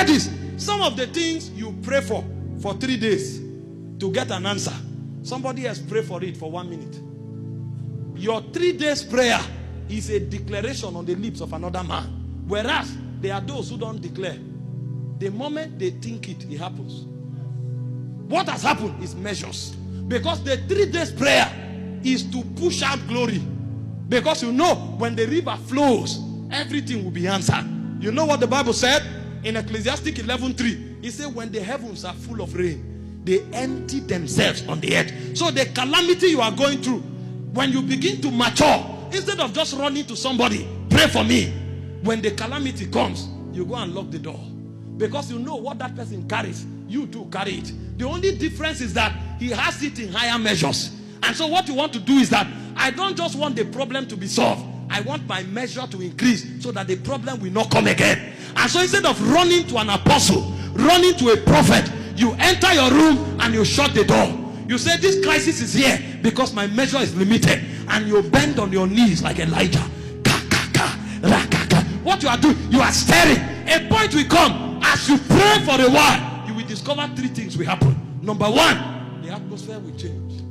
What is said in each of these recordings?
this. Some of the things you pray for 3 days to get an answer, somebody else pray for it for 1 minute. Your 3 days prayer is a declaration on the lips of another man. Whereas there are those who don't declare. The moment they think it, it happens. What has happened is measures. Because the 3 days prayer is to push out glory. Because you know, when the river flows, everything will be answered. You know what the Bible said? In Ecclesiastes 11:3, it said, when the heavens are full of rain, they empty themselves on the earth. So the calamity you are going through, when you begin to mature, instead of just running to somebody, pray for me. When the calamity comes, you go and lock the door. Because you know what that person carries, you too carry it. The only difference is that he has it in higher measures. And so what you want to do is that I don't just want the problem to be solved. I want my measure to increase so that the problem will not come again. And so instead of running to an apostle, running to a prophet, you enter your room and you shut the door. You say, this crisis is here because my measure is limited. And you bend on your knees like Elijah. What you are doing, you are staring. A point will come. As you pray for a while, you will discover 3 things will happen. Number 1, the atmosphere will change.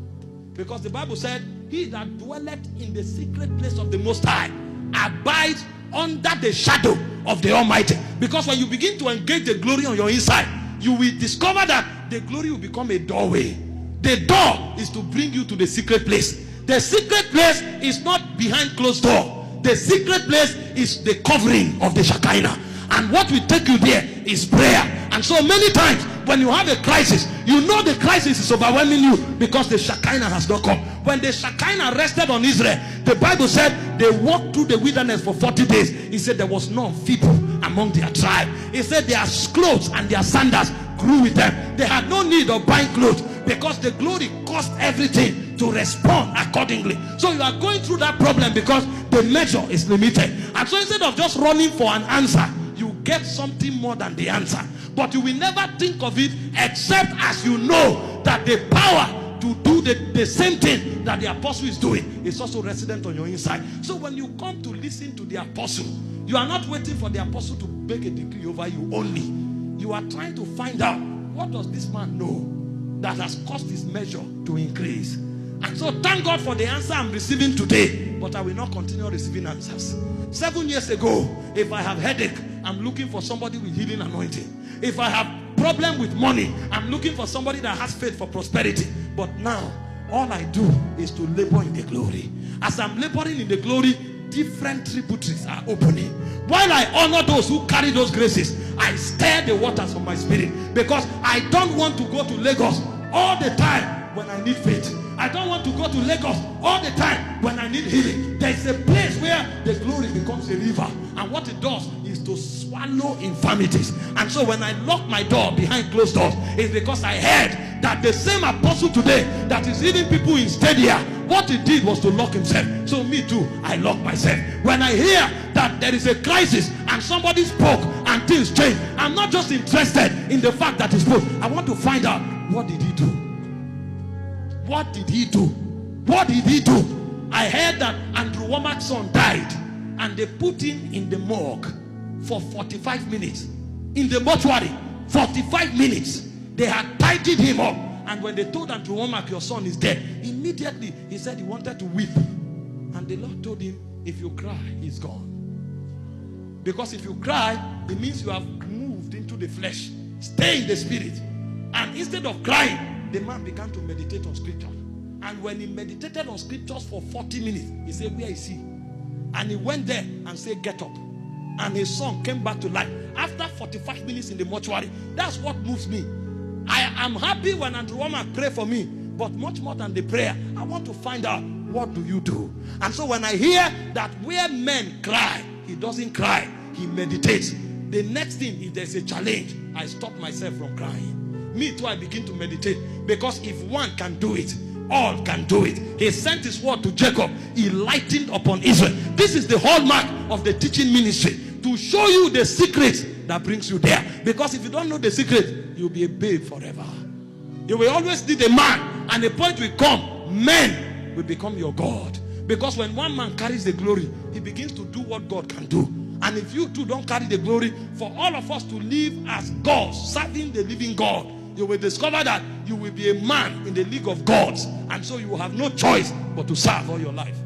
Because the Bible said, he that dwelleth in the secret place of the Most High abides under the shadow of the Almighty. Because when you begin to engage the glory on your inside, you will discover that the glory will become a doorway. The door is to bring you to the secret place. The secret place is not behind closed door. The secret place is the covering of the Shekinah. And what will take you there is prayer. And so many times when you have a crisis, you know the crisis is overwhelming you because the Shekinah has not come. When the Shekinah rested on Israel, the Bible said they walked through the wilderness for 40 days. He said there was none feeble among their tribe. He said their clothes and their sandals grew with them. They had no need of buying clothes because the glory caused everything to respond accordingly. So you are going through that problem because the measure is limited. And so instead of just running for an answer, you get something more than the answer. But you will never think of it except as you know that the power to do the same thing that the apostle is doing is also resident on your inside. So when you come to listen to the apostle, you are not waiting for the apostle to make a decree over you only. You are trying to find out, what does this man know that has caused his measure to increase? And so thank God for the answer I'm receiving today, but I will not continue receiving answers. 7 years ago, if I have headache, I'm looking for somebody with healing anointing. If I have problem with money, I'm looking for somebody that has faith for prosperity. But now, all I do is to labor in the glory. As I'm laboring in the glory, different tributaries are opening. While I honor those who carry those graces, I stir the waters of my spirit. Because I don't want to go to Lagos all the time when I need faith. I don't want to go to Lagos all the time when I need healing. There is a place where the glory becomes a river. And what it does is to swallow infirmities. And so when I lock my door behind closed doors, it's because I heard that the same apostle today that is leading people in Stadia, what he did was to lock himself. So me too, I lock myself. When I hear that there is a crisis and somebody spoke and things change, I'm not just interested in the fact that he spoke. I want to find out, what did he do? What did he do? What did he do? I heard that Andrew Womack's son died and they put him in the morgue for 45 minutes. In the mortuary, 45 minutes. They had tidied him up. And when they told Andrew Womack, your son is dead, immediately he said he wanted to weep. And the Lord told him, if you cry, he's gone. Because if you cry, it means you have moved into the flesh. Stay in the spirit. And instead of crying, the man began to meditate on scripture. And when he meditated on scriptures for 40 minutes, he said, where is he? And he went there and said, get up. And his son came back to life. After 45 minutes in the mortuary, that's what moves me. I am happy when Andrew Womack pray for me. But much more than the prayer, I want to find out, what do you do? And so when I hear that where men cry, he doesn't cry, he meditates. The next thing, if there's a challenge, I stop myself from crying. Me too, I begin to meditate. Because if one can do it, all can do it. He sent his word to Jacob. He lightened upon Israel. This is the hallmark of the teaching ministry. To show you the secret that brings you there. Because if you don't know the secret, you'll be a babe forever. You will always need a man. And a point will come, men will become your God. Because when one man carries the glory, he begins to do what God can do. And if you too don't carry the glory, for all of us to live as gods, serving the living God, you will discover that you will be a man in the league of gods. And so you will have no choice but to serve all your life.